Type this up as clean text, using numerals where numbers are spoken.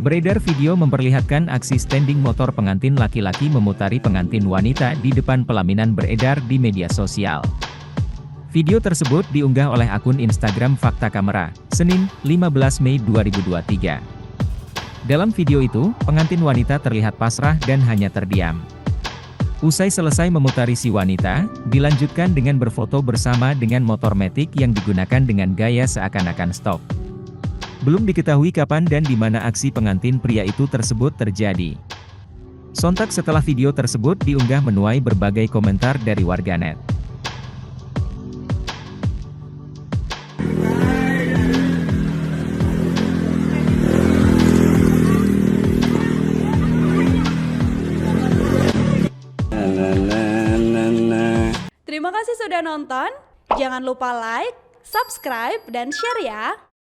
Beredar video memperlihatkan aksi standing motor pengantin laki-laki memutari pengantin wanita di depan pelaminan beredar di media sosial. Video tersebut diunggah oleh akun Instagram Fakta Kamera, Senin, 15 Mei 2023. Dalam video itu, pengantin wanita terlihat pasrah dan hanya terdiam. Usai selesai memutari si wanita, dilanjutkan dengan berfoto bersama dengan motor matic yang digunakan dengan gaya seakan-akan stop. Belum diketahui kapan dan di mana aksi pengantin pria itu tersebut terjadi. Sontak setelah video tersebut diunggah menuai berbagai komentar dari warganet. Terima kasih sudah nonton. Jangan lupa like, subscribe, dan share ya.